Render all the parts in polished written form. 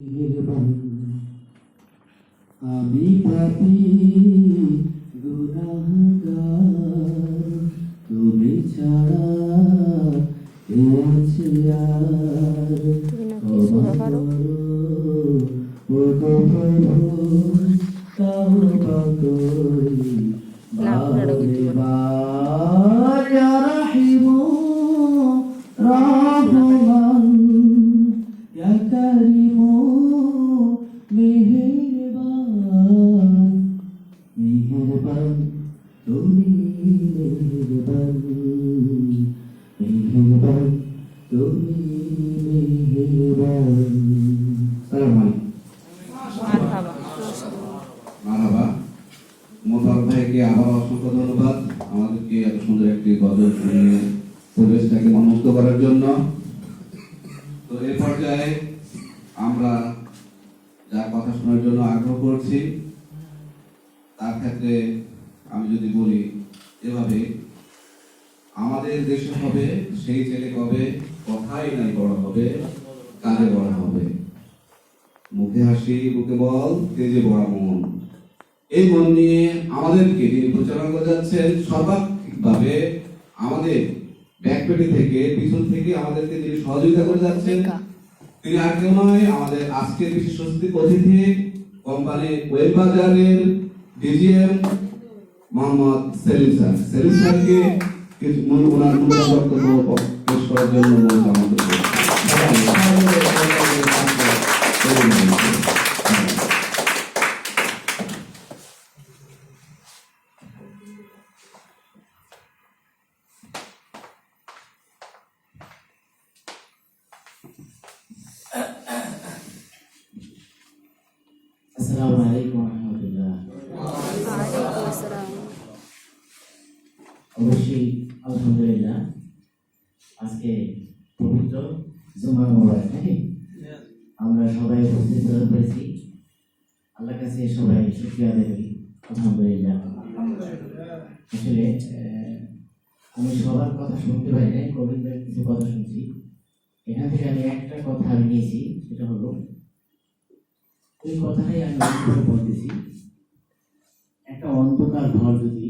আমি পাপী গুনাহগার, তুমি ছাড়া কে আছে আর? ক্ষমা করো ও গো প্রভু, তওবা করি বারে বার। ইয়া রাহিমু রহমান, ইয়া কারিমু মেহেরবান, মেহেরবান তুমি মেহেরবান, মেহেরবান তুমি মেহেরবান। আসসালামু আলাইকুম। মারহাবা। মোবারক ভাইকে আবার অসংখ্য ধন্যবাদ আমাদেরকে এত সুন্দর একটি গজল শুনিয়ে পরিবেশটাকে মনমুগ্ধ করার জন্য। তো এই পর্যায়ে আমরা যার কথা শোনার জন্য আগ্রহ করছি তার ক্ষেত্রে আমি যদি বলি এভাবে, আমাদের দেশে হবে সেই ছেলে কবে, কথাই নাই বড় হবে, কাজে বড় হবে, মুখে হাসি বুকে বল, তেজে বড় মন। এই মন নিয়ে আমাদেরকে যিনি প্রচারণা করে যাচ্ছেন সর্বাত্মকভাবে, আমাদের ব্যাকপেটে থেকে পিছন থেকে আমাদেরকে যিনি সহযোগিতা করে যাচ্ছেন, তিনি আর কেউ নয়, আমাদের আজকের বিশেষ অতিথি কোম্পানি ওয়েব বাজারের ডিজিএম মোহাম্মদ সেলিম স্যার। সেলিম স্যারকে কিছু ওনার মূল বক্তব্য পেশ করার জন্য আমন্ত্রণ করছি। আসসালামু আলাইকুম ওয়া রাহমাতুল্লাহ। ওয়ালাইকুম আসসালাম। অবশ্যই আলহামদুলিল্লাহ, আজকে পবিত্র জুমার মোবারক, নাকি আমরা সবাই উপস্থিত হতে পেরেছি। আল্লাহর কাছে সবাই শুকরিয়া আদায় করি, আলহামদুলিল্লাহ। আসলে আমি সবার কথা শুনতে পারি নাই, কবিদের কিছু কথা শুনছি। এখান থেকে আমি একটা কথা আমি নিয়েছি, সেটা হলো ওই কথাটাই আমি বলতেছি। একটা অন্ধকার ঘর যদি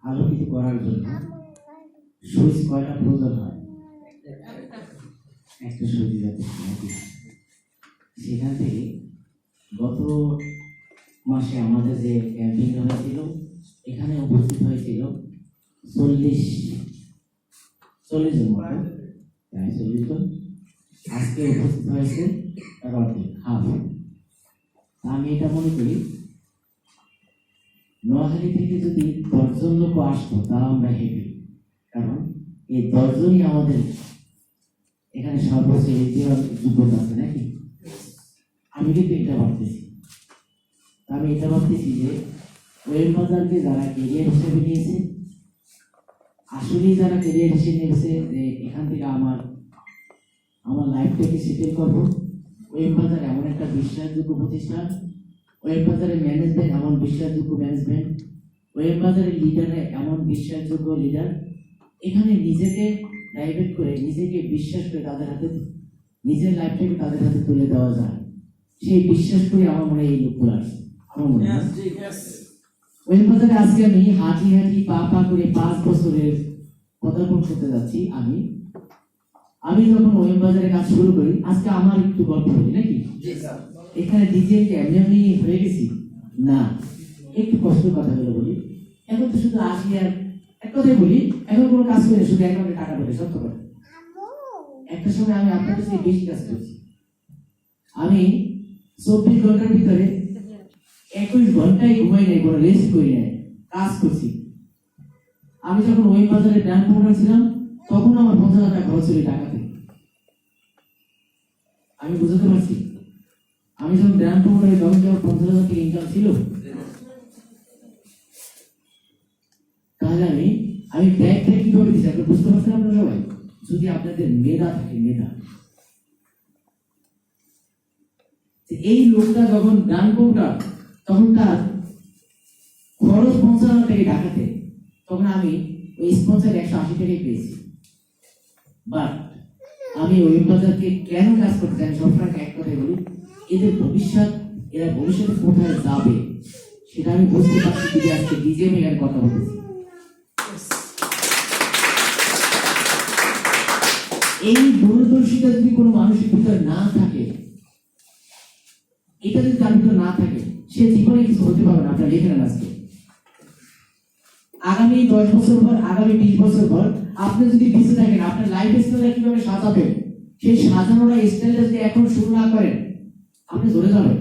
আলোকিত করার জন্য সুইচ কয়টা প্রয়োজন হয়? একটা সুইচ যথেষ্ট, নাকি? সেখান থেকে গত মাসে আমাদের যে ক্যাম্পিং হয়েছিল, এখানে উপস্থিত হয়েছিল 40 জন মতো, 40 জন। আজকে উপস্থিত হয়েছে তার অর্ধেক, হাফ। আমি এটা মনে করি, নোয়াখালী থেকে যদি 10 জন লোক আসতো তাও আমরা হেঁটে, কারণ এই 10 জনই আমাদের এখানে সর্বোচ্চ যোগ্যতা আছে, নাকি? আমি কিন্তু এটা ভাবতেছি, আমি এটা ভাবতেছি যে ওয়েব বাজারকে যারা কেরিয়ার হিসেবে নিয়েছে, আসলেই যারা কেরিয়ার হিসেবে নিয়েছে যে এখান থেকে আমার লাইফটাকে সেটেল করবো। ওয়েব বাজার এমন একটা বিশ্বাসযোগ্য প্রতিষ্ঠান, ওয়েব বাজারের ম্যানেজমেন্ট এমন বিশ্বাসযোগ্য ম্যানেজমেন্ট, ওয়েব বাজারের লিডাররা এমন বিশ্বাসযোগ্য লিডার, এখানে নিজেকে ডাইভার্ট করে, নিজেকে বিশ্বাস করে তাদের হাতে, নিজের লাইফটাকে তাদের হাতে তুলে দেওয়া যায়, সেই বিশ্বাস করে আমার মনে হয় এই লোকগুলো আসছে। আমার মনে হয় ওয়েব বাজারে আজকে আমি হাঁটি পা করে 5 বছরের পদার্পণ করতে যাচ্ছি। আমি যখন ওয়েব বাজারে কাজ শুরু করি, আজকে আমার একটু গল্প বলি, নাকি? এখানে ডিজিএমকে এমনি হয়ে গেছি না, একটু কষ্ট কথা বলি। এখন তো শুধু আসি আর এক কথাই বলি, এখন কোনো কাজ করে শুধু অ্যাকাউন্টে টাকা ঢোকে, সত্য কথা। একটা সময় আমি আপনার কাছে বেশি কাজ করছি। আমি 24 ঘন্টার ভিতরে 21 ঘন্টায় ঘুমাই নাই, কোনো রেস্ট করি নাই, কাজ করছি। আমি যখন ওয়েব বাজারে ব্র্যান্ড প্রমোটার ছিলাম, তখন আমার 50,000 টাকা খরচ ছিল টাকাতে। আমি বুঝতে পারছি, আমি যখন ব্র্যান্ড প্রমোটারে তখন যখন 50,000 টাকা ইনকাম ছিল, তাহলে আমি ব্যাগ থেকে কি করে দিচ্ছি, আপনি বুঝতে পারছেন? আপনারা সবাই যদি আপনাদের মেধা থাকে, মেধা, এই লোকটা যখন ব্র্যান্ড প্রমোটার, তখন তার খরচ 50,000 টাকা ঢাকাতে, তখন আমি ওই স্পন্সর 180 টাকাই পেয়েছি। বাট আমি ওয়েব বাজারকে কেন কাজ করতে চাই, সবসময় এক কথাই বলি, এদের ভবিষ্যৎ, এরা ভবিষ্যতে কোথায় যাবে সেটা আমি বুঝতে পারছি যদি আজকে ডিজে মেগার কথা বলতেছি। এই দূরদর্শিতা যদি কোনো মানুষের ভিতরে না থাকে, এটা যদি তার ভিতরে না থাকে, সে জীবনে কিছু হতে পারবে না। আপনারা লিখে নেন আজকে আগামী 10 বছর পর, আগামী 20 বছর পর আপনি যদি বেঁচে থাকেন, আপনার লাইফ স্টাইলটা কিভাবে সাজাবেন, সেই সাজানোটা স্টাইলটা যদি এখন শুরু না করেন, আপনি জ্বলে যাবেন।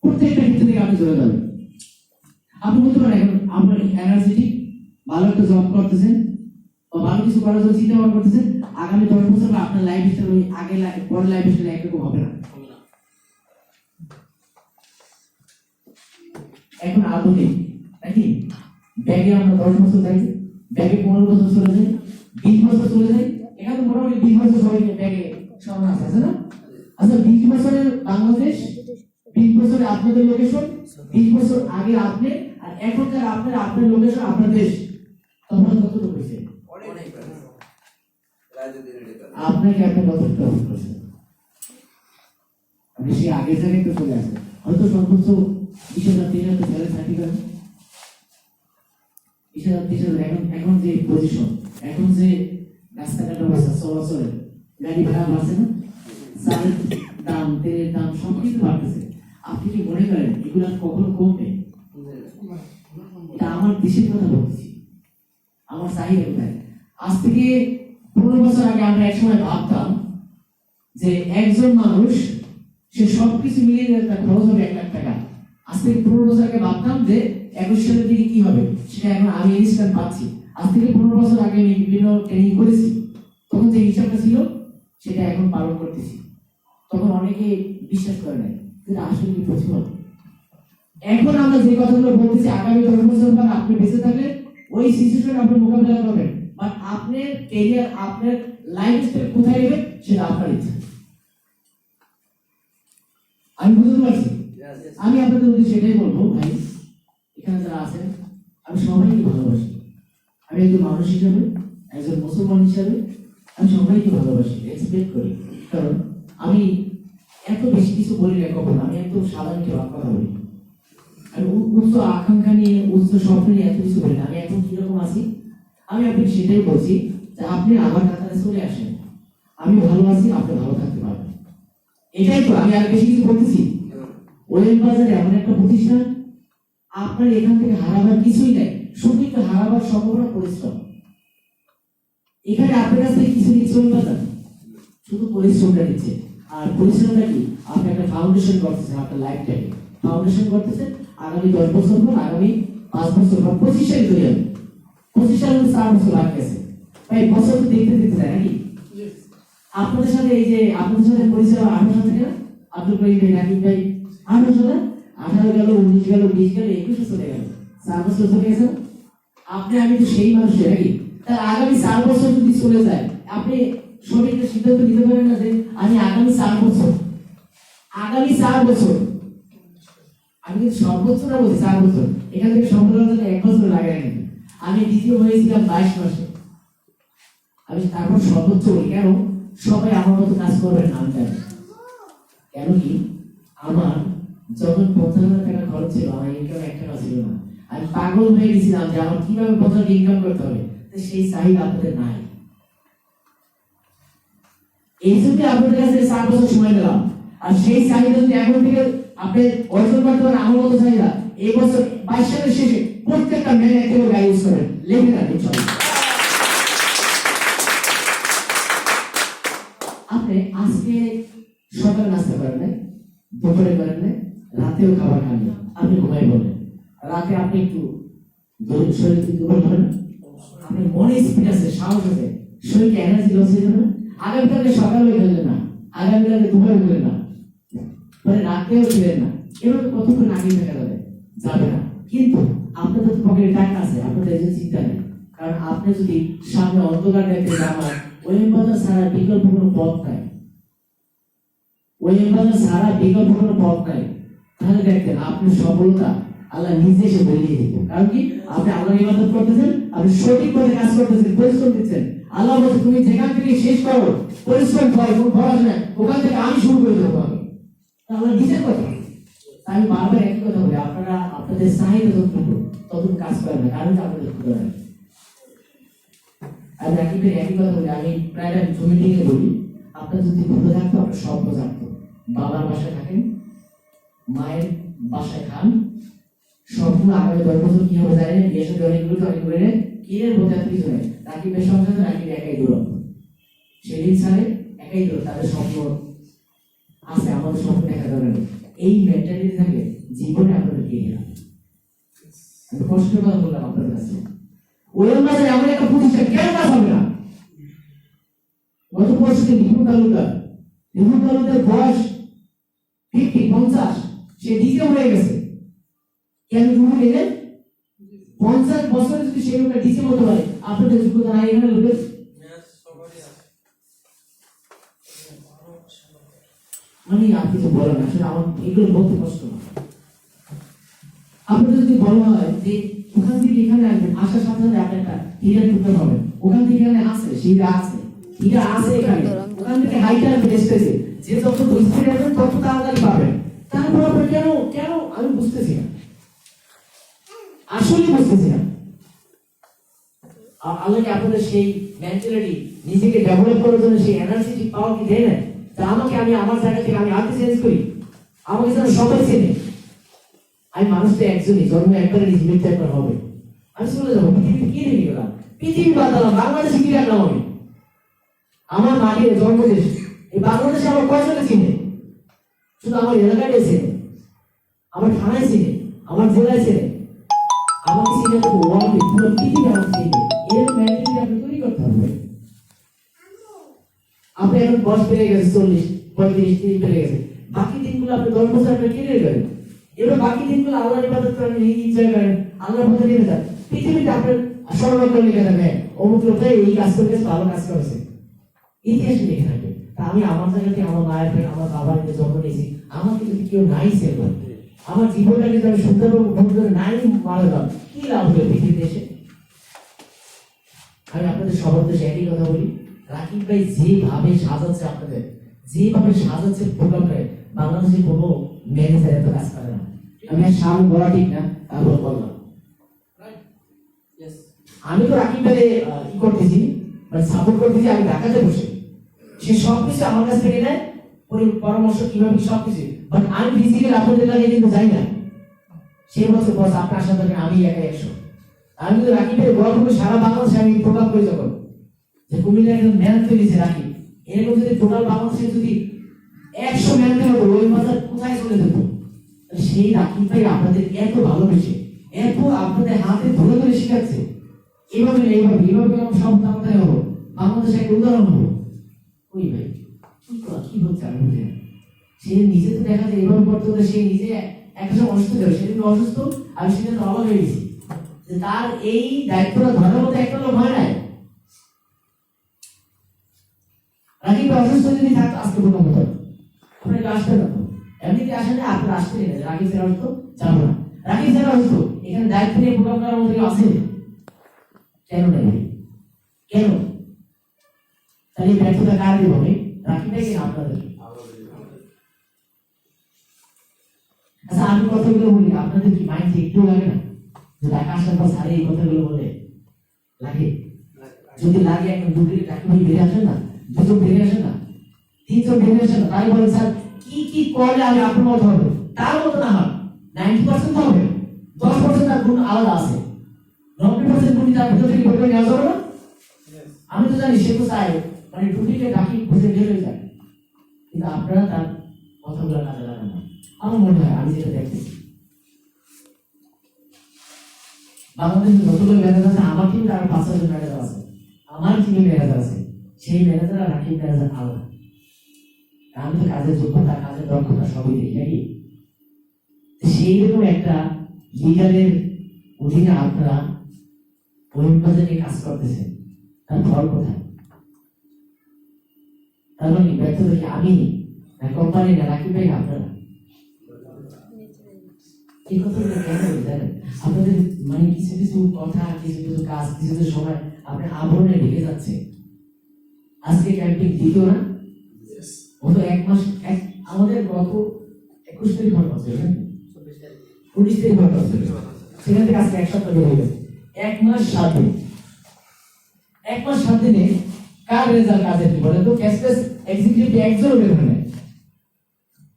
প্রত্যেকটা ক্ষেত্রে থেকে আপনি জ্বলে যাবেন। আপনি বলতে পারেন এখন আপনার এনার্জেটিক, ভালো একটা জব করতেছেন বা ভালো কিছু করার জন্য চিন্তা ভাবনা করতেছেন, আগামী 10 বছর পর আপনার লাইফ স্টাইল ওই আগে পরে লাইফ স্টাইল একরকম হবে না। এখন আধুনিক নাকি ব্যাগে আমরা 10 বছর যাই, ব্যাগে 15 বছর চলে যায়, 20 বছর চলে যায়। এখানে তো মোটামুটি 20 বছর সবাই ব্যাগে সব আছে না? আচ্ছা 20 বছরের বাংলাদেশ, 20 বছরে আপনাদের লোকেশন, 20 বছর আগে আপনি, আর এখনকার আপনার লোকেশন, আপনার দেশ, তখন কতটুকু হয়েছে? আপনাকে আপনি কতটা করছেন? আপনি সেই আগের জায়গায় তো চলে আসেন, হয়তো সর্বোচ্চ 20,000 30,000 স্যালারি থাকি করেন, 20,000 30,000। এখন যে পজিশন, এখন যে রাস্তাঘাট অবস্থা, চলাচলে গাড়ি ভাড়া বাড়ছে না, চালের দাম, তেলের দাম সবকিছু বাড়তেছে। আপনি কি মনে করেন এগুলো কখনো কমবে? এটা আমার দেশের কথা বলতেছি, আমার চাহিদা কোথায়। আজ থেকে 15 বছর আগে আমরা একসময় ভাবতাম যে একজন মানুষ সে সবকিছু মিলিয়ে তার খরচ হবে 1 লাখ টাকা। আজ থেকে 15 বছর আগে ভাবতাম যে 21 সালের দিকে কি হবে, সেটা এখন আমি ইনস্ট্যান্ট পাচ্ছি। আজ থেকে 15 বছর আগে আমি বিভিন্ন ট্রেনিং করেছি, তখন যে হিসাবটা ছিল সেটা এখন পালন করতেছি। তখন অনেকে বিশ্বাস করে নাই যে আসলে কি পসিবল। এখন আমরা যে কথাগুলো বলতেছি, আগামী 10 বছর পর আপনি বেঁচে থাকলে ওই সিচুয়েশন আপনি মোকাবিলা করবেন, বাট আপনার ক্যারিয়ার, আপনার লাইফস্টাইল কোথায় নেবেন সেটা আপনার ইচ্ছা। আমি বুঝতে পারছি। আমি আপনাদের উদ্দেশ্যে এটাই বলবো, ভাই এখানে যারা আছেন, আমি সবাইকে ভালোবাসি। আমি একজন মানুষ হিসাবে, একজন মুসলমান হিসাবে আমি সবাইকে ভালোবাসি, রেসপেক্ট করি। কারণ আমি এত বেশি কিছু বলি না কখনো, আমি একদম সাধারণ কেউ কথা বলি। আমি উচ্চ আকাঙ্ক্ষা নিয়ে, উচ্চ স্বপ্ন নিয়ে এত কিছু বলি না। আমি এখন কিরকম আছি আমি আপনাকে সেটাই বলছি যে আপনি আমার কাতারে চলে আসেন, আমি ভালো আছি, আপনি ভালো থাকতে পারবেন। এটাই তো, আমি আর বেশি কিছু বলতেছি। ওয়েল বাজারে এমন একটা প্রতিষ্ঠান, আপনার এখান থেকে হারাবার কিছুই নাই, শুধু একটু হারাবার সম্ভাবনা পরিশ্রম। এখানে আপনার কাছ থেকে কিছু নিচ্ছে ওয়েল বাজার, শুধু পরিশ্রমটা নিচ্ছে। আর পরিশ্রমটা কি, আপনি একটা ফাউন্ডেশন করতেছেন, আপনার লাইফটাকে ফাউন্ডেশন করতেছেন। আগামী 10 বছর পর, আগামী 5 বছর পর 25 সালে তৈরি হবে। 25 সালে 4 বছর বাকি আছে ভাই, বছর তো দেখতে দেখতে যায় নাকি? আপনাদের সাথে এই যে আপনাদের সাথে পরিচয় 18 সাল থেকে না, আব্দুল করিম ভাই, রাকিব ভাই, 18 সালে 18 গেল, 19 গেল, 20 গেল, 21 চলে গেল, 4 বছর চলে গেছে। আপনি আমি তো সেই মানুষ নাকি? তাহলে আগামী 4 বছর যদি চলে যায়, আপনি সঠিক সিদ্ধান্ত নিতে পারেন না যে আমি আগামী 4 বছর, আগামী 4 বছর, আমি কিন্তু সর্বোচ্চ না বলছি 4 বছর, এখান থেকে সম্পূর্ণ 1 বছর লাগে না। আমি দ্বিতীয় হয়েছিলাম 22 মাসে, আমি তারপর সর্বোচ্চ বলি। কেন সবাই আমার মতো কাজ করবেন না? আমি জানি কেন কি, আমার যখন 50,000 টাকা খরচ ছিল, আমার ইনকাম 1 টাকা ছিল না। আমি পাগল হয়ে গেছিলাম যে আমার কিভাবে 50 ইনকাম করতে হবে, সেই চাহিদা আপনাদের নাই। এই জন্য আপনাদের কাছে 4 বছর সময় দিলাম। আর সেই চাহিদা যদি এখন থেকে আপনি অর্জন করতে পারেন, আমার মতো চাহিদা এই বছর 22 সালের শেষে প্রত্যেকটা মেয়ে একটা গাড়ি ইউজ করেন, লেখে রাখেন সব। আপনি আজকে সকালে নাস্তা করেন নাই, দুপুরে করেন নাই, রাতেও খাবার খান না, আপনি ঘুমাই বলেন। রাতে আপনি একটু শরীর দুর্বল করেন, আপনি মনে স্পিড আছে, সাহস আছে, শরীরকে এনার্জি লস হয়ে যাবে না। আগামীকালকে সকালে খেলেন না, আগামীকালকে দুপুরে খেলেন না, মানে রাতেও খেলেন না, এভাবে কতক্ষণ আগে থাকা যাবে? যাবে না। কিন্তু আপনাদের তো পকেটে টাকা আছে, আপনাদের এই চিন্তা নেই। কারণ আপনি যদি সামনে অন্ধকার দেখতে আমার ওই বাজার সারা বিকল্প কোনো পথ নাই, ওই বাজার সারা বিকল্প কোনো পথ নাই, তাহলে দেখেন আপনার সফলতা আল্লাহ নিজে এসে বলিয়ে দিত। কারণ কি, আপনি আল্লাহর ইবাদত করতেছেন, আপনি সঠিক পথে কাজ করতেছেন, পরিশ্রম দিচ্ছেন। আল্লাহ বলছে তুমি যেখান থেকে শেষ করো, পরিশ্রম করো, কোনো খরচ নাই, ওখান থেকে আমি শুরু করে দেবো। আমার নিজের কথা আমি বারবার একই কথা বলি, আপনারা আপনাদের চাহিদা যতটুকু ততটুকু কাজ করেন না, কারণ আপনাদের ক্ষুদ্র হয়। আমি রাকিবের একই কথা বলি, আমি প্রায় মিটিং এ বলি, আপনার যদি ক্ষুদ্র থাকতো আপনার স্বপ্ন থাকতো, বাবার বাসায় থাকেন, মায়ের বাসায় খান, স্বপ্ন আগামী 10 বছর কি হবে জানেন, বিয়ে সাথে অনেকগুলো কিনের বোঝা কিছু নেই। রাকিবের সংসারে রাকিব একাই দূরত, সেদিন ছাড়ে একাই দূরত, তাদের স্বপ্ন আছে, আমাদের স্বপ্ন দেখা যাবে না। এই মেন্টালিটি থাকে জীবনে আপনাদের কে গেলাম। আমি কষ্ট কথা বললাম আপনাদের কাছে, ওই মাঝে এমন একটা প্রতিষ্ঠান কেন কাজ হবে না? গত বছর বিপুল তালুকদার বয়স 50 সে ডিজে হয়ে গেছে। কেন তুমি গেলেন 50 বছরে যদি সেই লোকটা ডিজে হতে পারে, আপনাদের যোগ্যতা নাই এখানে লোকের? মানে আপনি তো বলেন আসলে আমার এগুলো বলতে কষ্ট না। আপনাদের যদি বলা হয় যে ওখান থেকে এখানে আসবেন, আসার সাথে সাথে আপনি একটা হিরা টুকতে পাবেন, ওখান থেকে এখানে আসে হিরা আছে এখানে, ওখান থেকে হাইটার বেসতেছে, যে যত স্পিড আসবেন তত তাড়াতাড়ি পাবেন। তারপর আপনি কেন আমি বুঝতেছি না, আসলে বুঝতেছি না। আল্লাহকে আপনাদের সেই মেন্টালিটি নিজেকে ডেভেলপ করার জন্য সেই এনার্জি পাওয়ার কি দেয় না? তা আমাকে আমি আমার জায়গা থেকে আমি আর্টি চেঞ্জ করি, আমাকে যেন সবাই চেনে। আমি মানুষ তো একজনই, জন্ম একবারে মৃত্যু একবার হবে, আমি চলে যাবো। পৃথিবীতে কি রেখে গেলাম? পৃথিবী বাদালাম, বাংলাদেশে কি রাখলাম? আমি আমার মাটির জন্মদেশ, এই বাংলাদেশে আমার কয়জনে চিনে? শুধু আমার এলাকায় চেনে, আমার থানায় চিনে, আমার জেলায় চেনে, আমাকে চিনে তো ওয়ার্ল্ডে পুরো পৃথিবী আমাকে চিনে। এর মেন্টালিটি আপনি তৈরি করতে হবে। আপনি এখন বয়স বেড়ে গেছে 40, 35, 30 বেড়ে গেছে, বাকি দিনগুলো আপনি 10 বছর আপনি কেটে গেলেন। এবার বাকি দিনগুলো আল্লাহর ইবাদত করেন, এনজয় করেন, আল্লাহর পথে নিয়ে যান। পৃথিবীতে আপনার স্মরণান্তর লিখে থাকবে, অমুক লোক এই কাজ করে গেছে, ভালো কাজ করেছে, ইতিহাস লিখে থাকবে। তা আমি আমার জায়গাতে আমার মায়ের থেকে আমার বাবার যে যত্ন নিয়েছি, আমাকে যদি কেউ নাই সেভ করে, আমার জীবনটাকে যদি আমি সুন্দরভাবে নাই মারা যান, কি লাভ হবে পৃথিবীতে এসে? আমি আপনাদের সবার দেশে একই কথা বলি, রাকিব ভাই যেভাবে সাজাচ্ছে, আপনাদের যেভাবে সাজাচ্ছে প্রোগ্রামে, বাংলাদেশের কোনো ম্যানেজার এত কাজ করে না। আমি সামনে বলা ঠিক না, তারপর বললাম আমি তো রাকিব ভাই কি করতেছি, মানে সাপোর্ট করতেছি। আমি ঢাকাতে বসে, সে সবকিছু আমার কাছ থেকে নেয়, পরামর্শ কিভাবে সবকিছু, বাট আমি ফিজিক্যালি আপনাদের লাগে কিন্তু যাই না। সে বছর বস আপনার আশা থাকেন আমি একা 100, আমি তো রাকিবের গল্প করে সারা বাংলাদেশে আমি প্রোগ্রাম করে যখন যে কুমিল্লার একজন ম্যান তৈরিছে রাকিব, এরকম যদি টোটাল বাংলাদেশে যদি 100 ম্যান তৈরি হতো, ওই বাজার কোথায় চলে যেত? সেই রাকিব ভাই আপনাদের এত ভালোবেসে, এত আপনাদের হাতে ধরে ধরে শিখাচ্ছে, এইভাবে সব তাড়াতাড়ি হবো, বাংলাদেশে একটা উদাহরণ হবো। ওই ভাই কি হচ্ছে আমি বুঝি না। সে নিজে তো দেখা যায় এভাবে করতে হতো, সে নিজে একটা সময় অসুস্থ ছিল, সেদিন অসুস্থ, আমি সেদিন অবাক হয়ে গেছি যে তার এই দায়িত্বটা ধরার মতো একটা লোক হয় নাই। রাকিব অসুস্থ যদি থাকতো আজকে প্রথম হতো, আপনাকে আসতে পারতো, এমনিতে আসেন না, আপনার আসতে নেই, রাকিব স্যার অসুস্থ যাবো না, রাকিব স্যার অসুস্থ, এখানে দায়িত্ব নিয়ে প্রোগ্রাম করার মতো কেউ আছে? কেন নেই? কেন? তাহলে ব্যর্থতা কার দিব? রাকিব ভাই কিনা আপনাদের? আচ্ছা আমি কথাগুলো বলি, আপনাদের কি মাইন্ড একটু লাগে না যে ঢাকা আসার পর সারে এই কথাগুলো বলে লাগে? যদি লাগে একদম দুটি রাকিব ভাই বেরিয়ে আসেন না, দুজন বেরিয়ে আসেন না, তিনজন বেরিয়ে আসেন না, তাই বলে স্যার কি করলে আমি আপনার মতো হবে, তার মতো না হয় 90% হবে, 10% তার গুণ আলাদা আছে, 90% গুণ তার ভিতর থেকে বের করে নেওয়া যাবে না। আমি তো জানি সে তো চাই মানে টুটিকে ডাকি খুঁজে বের হয়ে যায়, কিন্তু আপনারা তার কথাগুলো কাজে লাগান না। আমার মনে হয় আমি যেটা দেখতেছি বাংলাদেশের যতগুলো ম্যানেজার আছে, আমার টিমে আরো 5-6 জন ম্যানেজার আছে, আমার টিমে ম্যানেজার আছে, সেই ম্যানেজার আর রাকিব ম্যানেজার আলাদা। আমি তো কাজের যোগ্যতা, কাজের দক্ষতা সবই দেখি নাকি? সেই রকম একটা লিডারের অধীনে আপনারা পরিবারে নিয়ে কাজ করতেছেন, তার ফল কোথায়? তার মানে ব্যর্থতা কি আমি না, কোম্পানি না, রাকিব ভাই আপনারা? এই কথাগুলো কেন বলি জানেন? আপনাদের মানে কিছু কিছু কথা, কিছু কিছু কাজ, কিছু কিছু সময় আপনি আবরণে ঢেকে যাচ্ছে। আজকে ক্যাম্পিং দ্বিতীয় না, ও তো 1 মাস আমাদের গত 21 তারিখ হল আছে না 19 তারিখ হল আছে সেখান থেকে আজকে এক সপ্তাহ বের হয়ে গেছে 1 মাস 7 দিন 1 মাস 7 দিনে কার রেজাল্ট কাজে কি বলে তো ক্যাশলেস এক্সিকিউটিভ একজন বের হয় না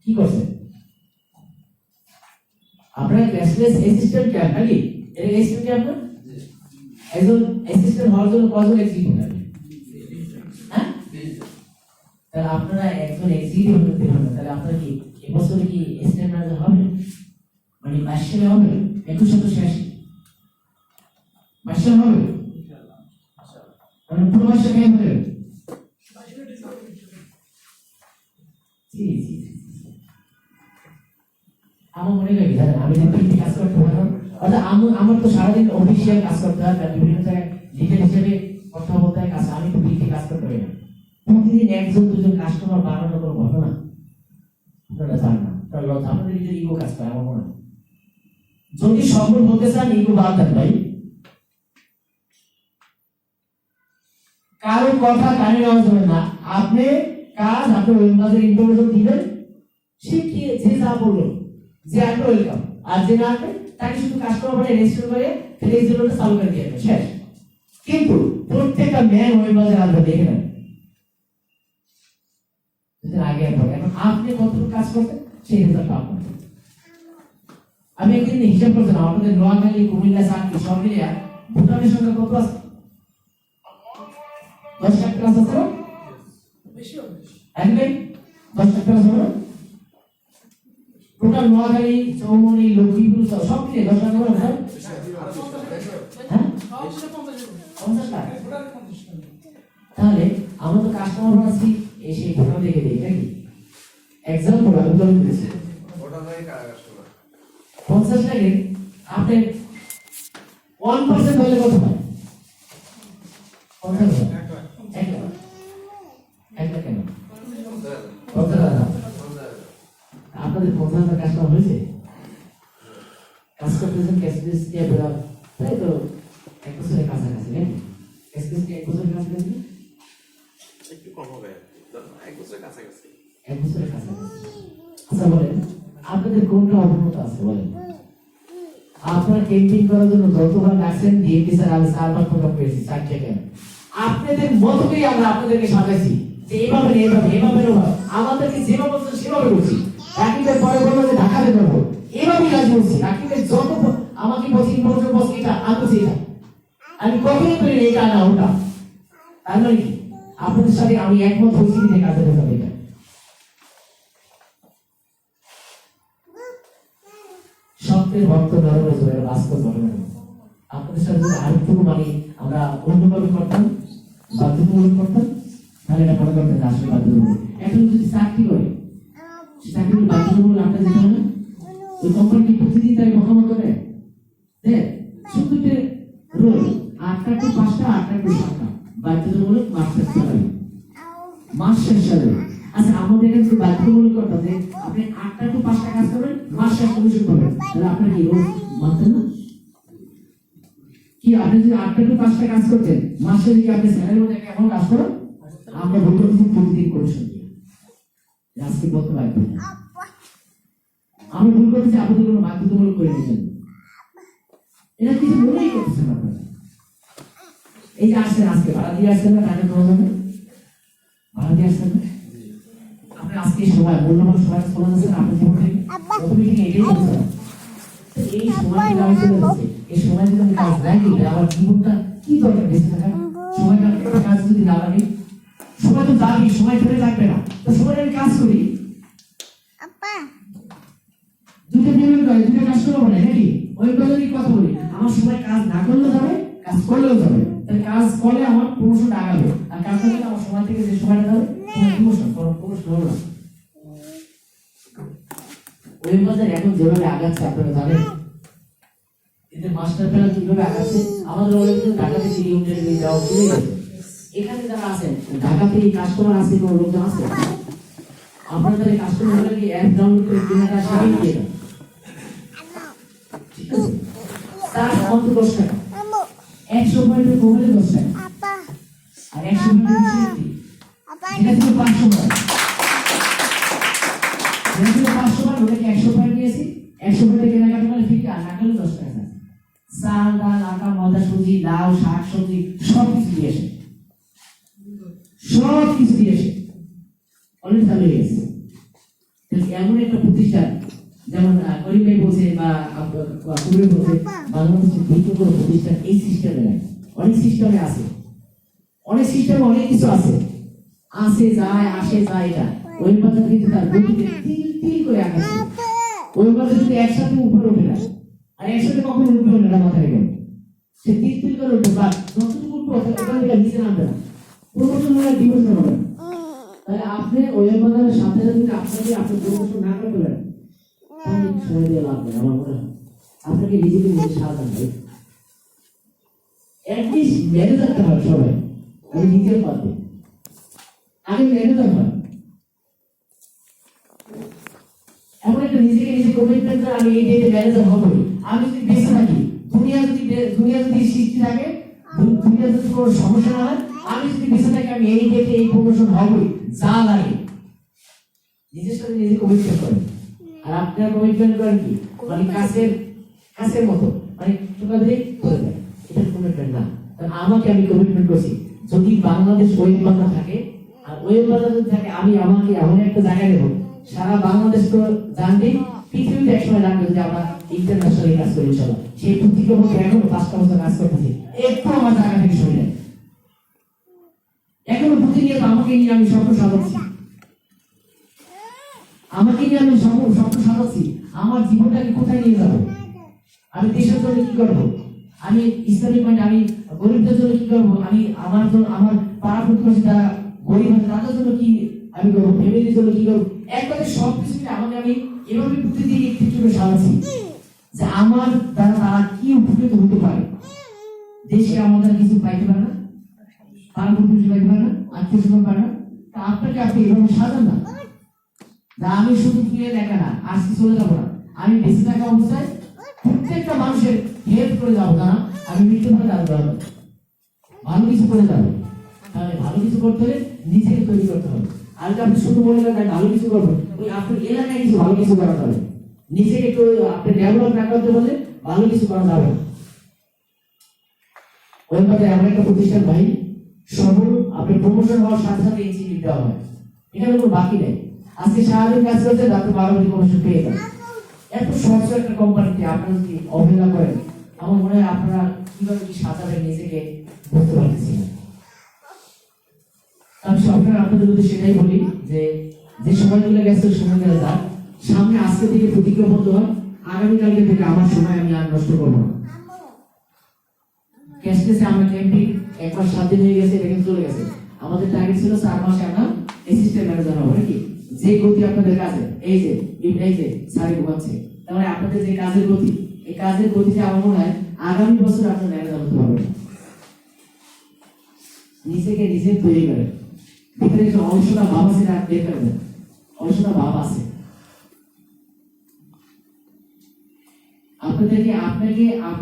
কি করছে আপনারা ক্যাশলেস অ্যাসিস্ট্যান্ট কে নাকি এর অ্যাসিস্ট্যান্ট কে আপনারা একজন অ্যাসিস্ট্যান্ট হওয়ার জন্য কয়জন এক্সিকিউটিভ লাগে হ্যাঁ তাহলে আপনারা একজন এক্সিকিউটিভ হতে পারবেন তাহলে আপনারা কি এবছরে কি অ্যাসিস্ট্যান্ট ম্যানেজার হবে মানে মাসে হবে 21 শেষ মাসে হবে মানে পুরো মাসে কেন হবে জি জি আমার মনে হয় জানেন আমি যদি কাজ করতে পারতাম অর্থাৎ আমার তো সারাদিন অফিসিয়াল কাজ করতে হয় বিভিন্ন জায়গায় লিডার হিসেবে কথা বলতে হয় কাজ আমি তো বিক্রি কাজ করতে পারি না প্রতিদিন একজন দুজন কাস্টমার বাড়ানোর কোনো ঘটনা আপনারা জানেন না তাহলে আপনাদের নিজের ইগো কাজ করে আমার মনে হয় যদি সফল হতে চান ইগো বাদ দেন ভাই কারো কথা কানে নেওয়া যাবে না আপনি কাজ আপনি ওয়েবমার্কেটের ইনফরমেশন দিবেন সে কি যে যা বললো যে আপনি ওয়েলকাম আর যে না আপনি তাকে শুধু কাস্টমার বলে রেজিস্টার করে ফেসবুকটা চালু করে দিয়ে শেষ কিন্তু প্রত্যেকটা ম্যান ওয়েবমার্কেট আপনি দেখে নেন যেটা আগে পরে এখন আপনি কতটুকু কাজ করতে সেই রেজাল্ট পাবেন আমি একদিন হিসাব করছিলাম আমাদের নোয়াখালী কুমিল্লা চাকরি সব মিলিয়ে ভুটানের সঙ্গে কত আছে 10 লাখ ক্লাস আছে বেশি হবে একদম 10 লাখ ক্লাস হবে টোটাল নোয়াখালী চৌমনি লক্ষ্মীপুর সব মিলিয়ে 10 লাখ হবে হ্যাঁ 50 লাখ তাহলে আমরা তো কাস্টমার আছি এসে ভোটার দেখে দেই নাকি এক্সাম্পল আমি বলে দিচ্ছি ভোটার দেখে কারা কাস্টমার 50 লাখে আপনি 1% হলে কত হয় 50 লাখ আপনাদের 50,000 কাস্টমার হয়েছে কাজ করতেছেন ক্যাশলেস দিয়ে তাই তো 1 বছরের কাছাকাছি নাকি ক্যাশলেস কি 1 বছরের কাছাকাছি একটু কম হবে 1 বছরের কাছাকাছি 1 বছরের কাছাকাছি আচ্ছা বলেন আপনাদের কোনটা অভিজ্ঞতা আছে বলেন আপনারা ক্যাম্পিং করার জন্য যতবার ডাকছেন ডিএমপি স্যার আমি 4বার প্রোগ্রাম পেয়েছি 4 থেকে আপনাদের মতকেই আমরা আপনাদেরকে সাজাইছি যে এইভাবে আমাদেরকে যেভাবে বলছেন সেভাবে করছি রাকিবের পরে বলবো যে ঢাকাতে যাবো এইভাবেই কাজ করছি রাকিবের যত আমাকে বলছি ইনফরমেশন বলছি এটা আনছি এটা আমি কখনোই করি এটা না ওটা তার মানে কি আপনাদের সাথে আমি একমত হয়েছি যে কাজে যাবে এটা সত্যের ভক্ত নরমের জন্য বাস্তব ঘটনা আপনাদের সাথে যদি আরেকটু মানে আমরা অন্যভাবে করতাম বাধ্যতামূলক করতাম তাহলে এটা মনে করতেন আসলে বাধ্যতামূলক এখন যদি চাকরি করে চাকরি বাধ্যতামূলক আপনার যেতে হবে ওই কোম্পানি প্রতিদিন তাই মতামত করে দেখ শুধুতে রোল 8টা টু 5টা 8টা টু 7টা বাধ্যতামূলক মাস শেষ salary মাস শেষ salary আচ্ছা আমাদের এখানে বাধ্যতামূলক করতে যে আপনি 8টা টু 5টা কাজ করবেন মাস শেষ কমিশন পাবেন তাহলে আপনার কি রোজ মানতেন না কি আপনি যদি 8টা টু 5টা কাজ করতেন মাসে যদি আপনি স্যালারি মধ্যে কেমন কাজ করেন আমরা বলতে প্রতিদিন কমিশন দিই আজকে বলতে পারবো না আমি ভুল করেছি আপনাদের কোনো বাধ্যতামূলক করে নিয়েছেন এটা কিছু মনেই করতেছেন আপনারা এই যে আসছেন আজকে ভাড়া দিয়ে আসছেন না টাকা দেওয়া যাবে ভাড়া দিয়ে আসছেন না আপনি আজকে সময় মূল্যবান সময় চলে যাচ্ছেন আপনি জীবন থেকে কত মিটিং এগিয়ে যাচ্ছেন এই সময় আমি চলে যাচ্ছে এই সময় যদি আমি কাজ রাখি আমার জীবনটা কি দরকার বেঁচে থাকা সময়টা কাজ যদি না লাগে সময় তো যাবি সময় ধরে লাগবে না তো সময় আমি কাজ করি দুটো পেমেন্ট করে দুটো কাজ করবো না নাকি ওই যদি কথা বলি আমার সময় কাজ না করলেও যাবে কাজ করলেও যাবে তাহলে কাজ করলে আমার প্রমোশন আগাবে আর কাজ করলে আমার সময় থেকে যে সময়টা যাবে প্রমোশন হলো না ওই বাজার এখন যেভাবে আগাচ্ছে আপনারা জানেন এদের মাস্টার প্ল্যান কিভাবে আগাচ্ছে আমাদের অলরেডি ঢাকাতে সিটি ইউনিয়নে যাওয়া শুরু হয়েছে এখানে যারা আছেন ঢাকাতে কাস্টমার আছে কোনো লোকজন আছে আপনাদের কাস্টমার হলে কি অ্যাপ ডাউনলোড করে কেনাটা শিখে দিয়ে দেন ঠিক আছে তার অন্তত 10 টাকা 100 পয়েন্টের মোবাইলে 10 টাকা আর 100 পয়েন্টের এটা ছিল 500 টাকা এটা ছিল 500 টাকা ওটাকে সুজি লাউ শাক সবজি সব কিছু দিয়ে আসে, সব কিছু দিয়ে আসে, অলরেডি চালু হয়ে গেছে। এমন একটা প্রতিষ্ঠান যেমন করিম ভাই বলছে বা পূর্বে বলছে, বাংলাদেশের দ্বিতীয় কোনো প্রতিষ্ঠান এই সিস্টেমে নাই। অনেক সিস্টেমে আছে, অনেক সিস্টেমে অনেক কিছু আছে, আসে যায় আসে যায়। এটা ওই বাজার কিন্তু তার গতিতে তিল তিল করে আগাচ্ছে। ওই বাজার যদি একসাথে উপরে ওঠে না, আর একসাথে কখনো উঠবে না, মাথায় গেল সে তিল তিল করে উঠবে, বা যতটুকু উঠবে ওখান থেকে নিচে নামবে না, প্রমোশন হলে ডিমোশন হবে না। তাহলে আপনি ওই বাজারের সাথে যদি আপনাকে আপনি প্রমোশন না করতে পারেন, তাহলে সময় দিয়ে লাভ নেই। আমার মনে হয় আপনাকে নিজেকে নিজে সাবধান হবে, অ্যাটলিস্ট ম্যানেজারটা হয় সবাই। আমি নিজের পারবো, আগে ম্যানেজার হয়, এমন একটা নিজেকে নিজে কমিটমেন্ট করে আমি এই ডেটে ম্যানেজার হবো। আমি যদি বেঁচে থাকি, দুনিয়া যদি সৃষ্টি থাকে, দুনিয়া যদি কোনো সমস্যা না হয়, আমি যদি বেঁচে থাকি আমি এই ডেটে এই প্রমোশন হবই, যা লাগে। নিজের সাথে নিজে কমিটমেন্ট করেন। আর আপনার কমিটমেন্ট করেন কি, মানে কাছের মতো, মানে টোকা দিয়ে করে দেয়, এটা কমিটমেন্ট না। কারণ আমাকে আমি কমিটমেন্ট করছি, যদি বাংলাদেশ ওয়েব বাংলা থাকে আর ওয়েব বাংলা যদি থাকে, আমি আমাকে এমন একটা জায়গায় দেবো, সারা বাংলাদেশ তো জানবে, পৃথিবীতে একসময় জানবে যে আমরা ইন্টারন্যাশনালি কাজ করি। ইনশাআল্লাহ সেই প্রতিজ্ঞা মধ্যে এখনো 5টা বছর কাজ করতেছি, একটু আমার জায়গা থেকে সরে যায়। এখনো প্রতিনিয়ত আমাকে নিয়ে আমি স্বপ্ন সাজাচ্ছি, আমাকে নিয়ে আমি স্বপ্ন সাজাচ্ছি। আমার জীবনটাকে কোথায় নিয়ে যাবো, আমি দেশের জন্য কি করবো, আমি ইসলামিক মাইন্ড, আমি গরিবদের জন্য কি করবো, আমি আমার জন্য, আমার পাড়া প্রতিবেশী যারা গরিব আছে তাদের জন্য কি আমি করবো, ফ্যামিলির জন্য কি করবো, একবারে সবকিছু আমাকে আমি এভাবে প্রতিদিন একটু একটু সাজাচ্ছি যে আমার দ্বারা তারা কি উপকৃত হতে পারে। দেশে আমাদের কিছু পাইতে পারে না, পাড়া প্রতিবেশী পাইতে পারে না, আত্মীয় স্বজন পারে না, তা আপনাকে আপনি এভাবে সাজান না যে আমি শুধু তুলে লেখা না আজকে চলে যাবো না, আমি বেঁচে থাকা অবস্থায় প্রত্যেকটা মানুষের হেল্প করে যাবো, না আমি মৃত্যু করে যাবো, ভালো কিছু করে যাবো। তাহলে ভালো কিছু করতে হলে নিজেকে তৈরি করতে হবে। আর আপনি শুধু বলে দেন ভালো কিছু করবেন, ওই আপনার এলাকায় কিছু ভালো কিছু করা যাবে, নিজেকে একটু আপনি ডেভেলপ না করতে বলে ভালো কিছু করা যাবে। ওই কথা এমন একটা প্রতিষ্ঠান ভাই, সবল আপনি প্রমোশন হওয়ার সাথে সাথে ইনসেন্টিভ দেওয়া হয়, এখানে কোনো বাকি নেই। আজকে সারাদিন কাজ করতে রাতে 12 বজে প্রমোশন পেয়ে যান। এত সহজ একটা কোম্পানিতে আপনারা যদি অবহেলা করেন, আমার মনে হয় আপনারা কিভাবে কি সাজাবেন নিজেকে বুঝতে পারতেছি না। আমি সবসময় আপনাদের যদি সেটাই বলি যে যে সময়গুলো গেছে সময়গুলো যাক, সামনে আজকে থেকে প্রতিজ্ঞাবদ্ধ হন, আগামীকালকে থেকে আমার সময় আমি আর নষ্ট করবো না। ক্যাশলেসে আমরা ক্যাম্পিং একবার 7 দিন হয়ে গেছে, এটা চলে গেছে। আমাদের টার্গেট ছিল 4 মাসে আমরা অ্যাসিস্ট্যান্ট ম্যানেজার হবো নাকি, যে গতি আপনাদের কাজে এই যে সারি ঘুমাচ্ছে, তাহলে আপনাদের যে কাজের গতি, এই কাজের গতিতে আমার মনে হয় আগামী বছর আপনার ম্যানেজার হতে পারবেন। নিজেকে নিজে তৈরি করেন, ভিতরে একটা অলসতা ভাব আছে না, বের করে দেন, অলসতা ভাব আছে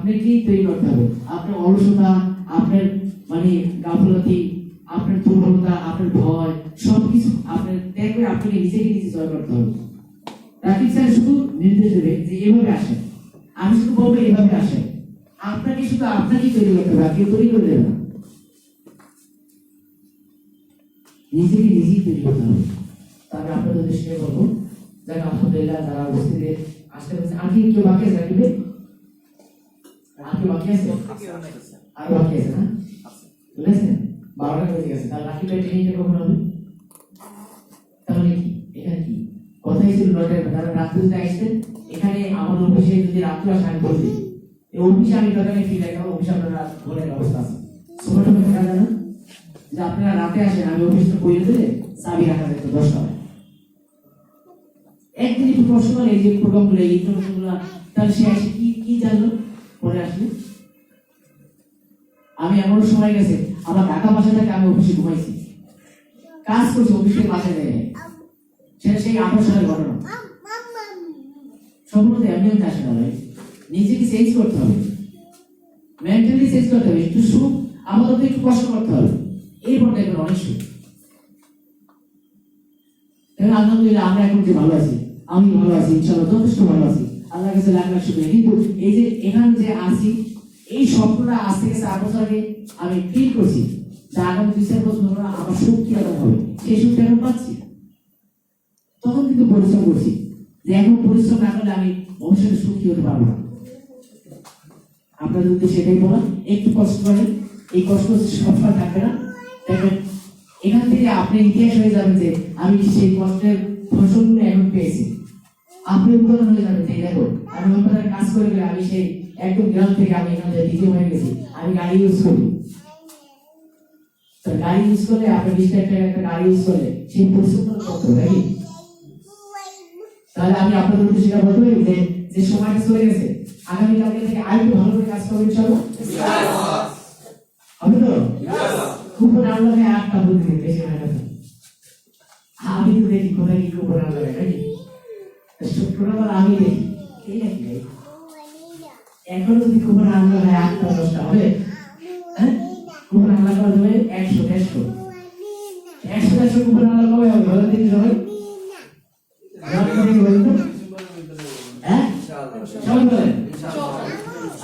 আপনাকেই তৈরি করতে হবে। আপনার অলসতা, আপনার মানে গাফলতি, আপনার দুর্বলতা, আপনার ভয়, সবকিছু আপনার ত্যাগ করে আপনাকে নিজেকে নিজে জয় করতে হবে। রাকিব স্যার শুধু নির্দেশ দেবে যে এভাবে আসেন, আমি শুধু বলবো এভাবে আসেন, আপনাকে শুধু আপনাকেই তৈরি করতে হবে, কেউ তৈরি করে দেবে না, নিজেকে নিজেই তৈরি করতে হবে। তারপরে আপনাদের উদ্দেশ্যে বলবো, যারা আলহামদুলিল্লাহ যারা উপস্থিত আসতে পারছে, আর কি কেউ বাকি আছে রাকিবে, আর কি বাকি আছে, আর বাকি আছে না, বুঝলেন 12টা বেজে গেছে, তাহলে রাকিব ভাই ট্রেনিংটা কখন হবে, তাহলে কি এখানে কি কথাই ছিল 9টায়, তারা রাত্রে যদি আসতেন এখানে আমাদের অফিসে যদি রাত্রে আসে আমি বলছি এই অফিসে আমি দোকানে ফিরে গেলাম, অফিসে আপনারা বলে ব্যবস্থা আছে ছোটটা দেখা যায় না যে আপনারা রাতে আসেন, আমি অফিসটা করে দিলে চাবি রাখা যেত 10টায়। একদিন একটু প্রশ্ন করে এই যে প্রোগ্রামগুলো এই ইনফরমেশনগুলো, তাহলে সে আসে কি জানলো পরে আসলে। আমি এমন সময় গেছে আমার ঢাকা বাসা থেকে আমি অফিসে ঘুমাইছি, কাজ করছি অফিসের বাসায় নেই, সেটা সেই 18 সালের ঘটনা। সম্পূর্ণ এমনিও আসে না ভাই, নিজেকে চেঞ্জ করতে হবে, মেন্টালি চেঞ্জ করতে হবে, একটু সুখ আমাদের একটু কষ্ট করতে হবে, এরপর দেখবেন অনেক সুখ। আলহামদুলিল্লাহ আমরা এখন যে ভালো আছি, আমি ভালো আছি, ইনশাআল্লাহ যথেষ্ট ভালো আছি, আল্লাহর কাছে লাখ লাখ শুকরিয়া। কিন্তু এই যে এখানে যে আছি, এই স্বপ্নটা আজ থেকে 4 বছর আগে আমি ফিল করছি যে আগামী 2-4 বছর পর আমার সুখ কি রকম হবে, সেই সুখটা এখন পাচ্ছি। তখন কিন্তু পরিশ্রম করছি যে এখন পরিশ্রম না করলে আমি ভবিষ্যতে সুখী হতে পারবো না। আপনাদের উদ্দেশ্যে সেটাই বলা, একটু কষ্ট করেন, এই কষ্ট সবসময় থাকবে না। দেখবেন এখান থেকে আপনি ইতিহাস হয়ে যাবে যে আমি সেই কষ্টের ফসলগুলো এখন পেয়েছি। আপনি উদাহরণ হয়ে যাবে যে দেখো আমি আপনাদের কাজ করে গেলে আমি সেই একদম গ্রাম থেকে আমি এখানে দ্বিতীয় হয়ে গেছি। আমি গাড়ি ইউজ করি, তো গাড়ি ইউজ করলে আপনি 20 লাখ টাকার একটা গাড়ি ইউজ করলে সেই পরিশ্রমটা করতে হবে নাকি? তাহলে আমি আপনাদের উদ্দেশ্যে সেটা বলতে পারি যে যে সময়টা চলে গেছে আগামীকালকে থেকে আরেকটু ভালো করে কাজ করবেন সব হবে তো? খুব রান্না হয় 8টা বুদ্ধি বেশি হয় না। আমি তো দেখি কোথায় কি খুব রান্না হয় নাকি? শুক্রবার আমি দেখি এই নাকি ভাই এখন যদি খুব রান্না হয় 8টা 10টা হবে, হ্যাঁ খুব রান্না করা যাবে 100 খুব রান্না করা হবে ভালো দিন সবাই হ্যাঁ সবাই বলেন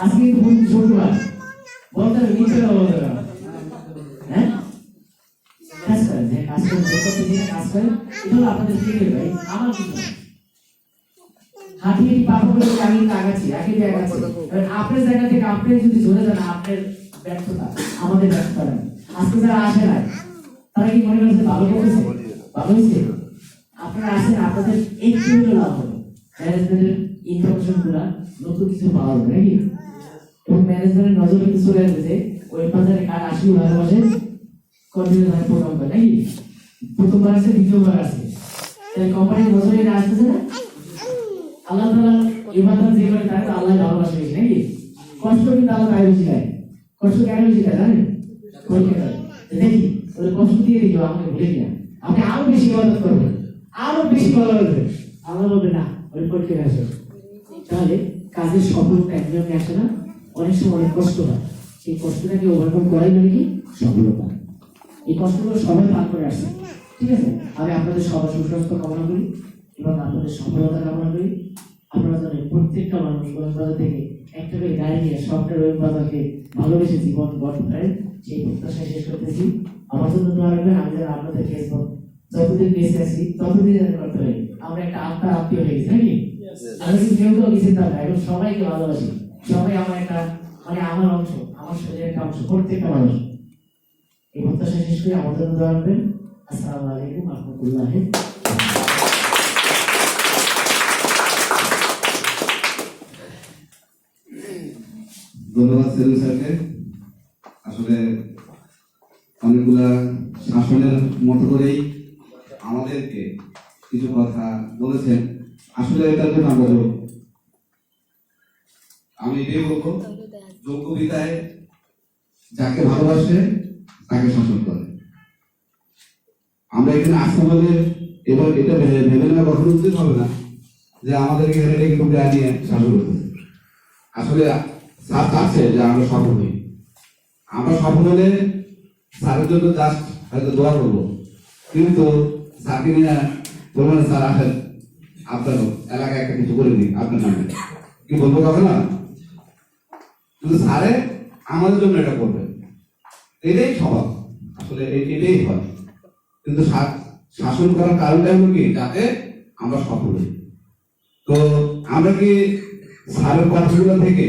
আজকে কিন্তু বলতে শুক্রবার বলতে হবে নিচে বলতে হবে হ্যাঁ কাজ করেন যে কাজ করেন কাজ করেন এটা হলো আপনাদের ফিরে ভাই আমার কিছু হাঁটিয়ে পাবো বলে আমি আগাচ্ছি আগে আগাচ্ছি। আপনার জায়গা থেকে আপনি যদি ধরে যান আপনার ব্যর্থতা আমাদের ব্যর্থতা না। আজকে যারা আসে না তারা কি মনে করছে ভালো করেছে, ভালো হয়েছে? আপনারা আসেন, আপনাদের একটু লাভ হবে। ম্যানেজমেন্টের ইনফরমেশন গুলা নতুন কিছু পাওয়া যাবে নাকি? এবং ম্যানেজমেন্টের নজরে কিন্তু চলে আসবে ওই বাজারে কার আসি ভালোবাসে কন্টিনিউ ভাবে প্রোগ্রাম করে নাকি? প্রথমবার আছে, দ্বিতীয়বার আছে, তাই কোম্পানির নজরে এটা আসতেছে না। আল্লাহ তাআলা ইবাদত যে করে তাকে আল্লাহ ভালোবাসে নাকি? কষ্ট কিন্তু আল্লাহ তাই বেশি দেয়। কষ্ট কেন বেশি দেয় জানেন? পরীক্ষা করে দেখি ওই কষ্ট দিয়ে দিও আমাকে ভুলে গিয়া আপনি আরো বেশি ইবাদত করবেন, আরো বেশি ভালো হবে। আল্লাহ বলবে না ওই পরীক্ষা আসে। তাহলে কাজের সফলতা একদমই আসে না, অনেক সময় অনেক কষ্ট হয়। সেই কষ্টটাকে ওভারকাম করাই মানে কি সফলতা। এই কষ্টগুলো সবাই পার করে আসছে, ঠিক আছে? আমি আপনাদের সবার সুস্বাস্থ্য কামনা করি এবং আপনাদের সফলতা কামনা করি। আপনারা জানেন প্রত্যেকটা মানুষ বাজার থেকে একটা করে গাড়ি নিয়ে সবটা রবি বাজারকে ভালোবেসে জীবন গঠন করেন, সেই প্রত্যাশা শেষ করতেছি। আমার জন্য দোয়া রাখবেন, আমি যেন আপনাদের ফেসবুক যতদিন বেঁচে আছি ততদিন যেন করতে পারি। আমরা একটা আত্মীয় হয়ে গেছি নাকি? আমি কিন্তু কেউ কেউ কিছু না, এখন সবাইকে ভালোবাসি, সবাই আমার একটা মানে আমার অংশ, আমার শরীরের একটা অংশ, প্রত্যেকটা মানুষ। এই প্রত্যাশা শেষ করে আমার জন্য দোয়া রাখবেন। আসসালামু আলাইকুম ওয়া রাহমাতুল্লাহি। ধন্যবাদ সেলিম স্যারকে। আসলে অনেকগুলা শাসনের মতো করেই আমাদেরকে কিছু কথা বলেছেন। আসলে এটার জন্য আমি এটাই বলবো, যোগ্য বিদায় যাকে ভালোবাসে তাকে শাসন করে। আমরা এখানে আসতে বলে এবার এটা ভেবে নেওয়া কখনো উচিত হবে না যে আমাদেরকে এখানে ডেকে টুকে আনিয়ে শাসন করতে। আসলে স্যার চাচ্ছে যে আমরা সফল হই। আমরা সফল হলে স্যারের জন্য জাস্ট হয়তো দোয়া করবো, কিন্তু স্যারকে নিয়ে বলবেন স্যার আসেন আপনার এলাকায় একটা কিছু করে দিন আপনার নামে, কি বলবো কথা না? কিন্তু স্যারে আমাদের জন্য এটা করবে, এটাই স্বভাব। আসলে এটাই হয়। কিন্তু শাসন করার কারণটা হলো কি যাতে আমরা সফল হই। তো আমরা কি স্যারের কথাগুলো থেকে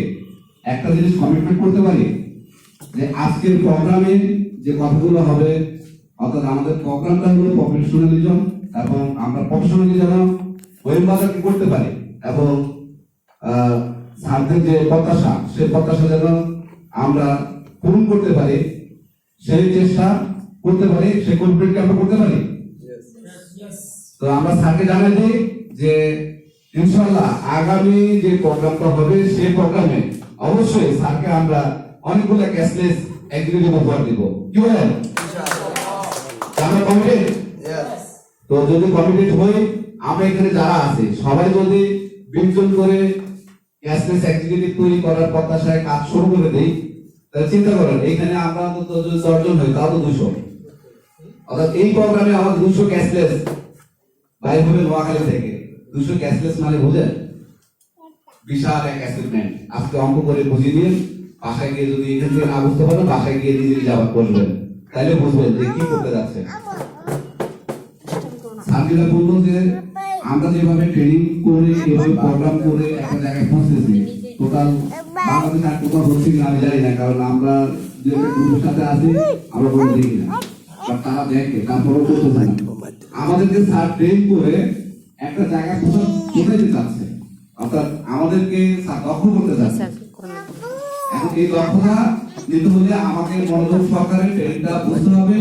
একটা জিনিস কমিটমেন্ট করতে পারি যে আজকের প্রোগ্রামে যে কথাগুলো হবে, অর্থাৎ আমাদের প্রোগ্রামটা হলো প্রফেশনালিজম, এবং আমরা প্রফেশনালি যেন ওয়েববাজার কি করতে পারি এবং স্যারদের যে প্রত্যাশা সেই প্রত্যাশা যেন আমরা পূরণ করতে পারি, সেই চেষ্টা করতে পারি, সেই কমিটমেন্টকে আমরা করতে পারি। তো আমরা স্যারকে জানাই দিই যে ইনশাআল্লাহ আগামী যে প্রোগ্রামটা হবে সেই প্রোগ্রামে অবশ্যই স্যারকে আমরা অনেকগুলো ক্যাশলেস এক্সিকিউটিভ উপহার দিব। কি বলেন? আমরা কমিটেড? তো যদি কমিটেড হই, আমরা এখানে যারা আছে সবাই যদি 20 জন করে ক্যাশলেস এক্সিকিউটিভ তৈরি করার প্রত্যাশায় কাজ শুরু করে দেই, তাহলে চিন্তা করেন এখানে আমরা তো যদি 10 জন হই তাও তো 200, অর্থাৎ এই প্রোগ্রামে আমাদের 200 ক্যাশলেস বাইরে হবে নোয়াখালী থেকে। 200 ক্যাশলেস মানে বুঝেন বিশাল এক অ্যাসেটমেন্ট। আজকে অঙ্ক করে বুঝিয়ে দিন বাসায় গিয়ে যদি এখান থেকে না বুঝতে পারেন বাসায় গিয়ে নিজে নিজে আবার করবেন, তাইলে বুঝবেন যে কি করতে যাচ্ছে। সার্জিলা বললো যে আমরা যেভাবে ট্রেনিং করে এভাবে প্রোগ্রাম করে একটা জায়গায় পৌঁছেছি, টোটাল বাংলাদেশ আর কোথাও হচ্ছে কিনা আমি জানি না, কারণ আমরা যে একটা গ্রুপের সাথে আছি আমরা কোনো দেখি না, বাট তারা দেখে তারপরেও করতেছে না। আমাদেরকে স্যার ট্রেন করে একটা জায়গায় কোথাও পৌঁছাইতে চাচ্ছে, অর্থাৎ আমাদেরকে স্যার দক্ষ করতে চাচ্ছে। এখন এই দক্ষতা নিতে হলে আমাকে মনোযোগ সহকারে ট্রেনটা বুঝতে হবে,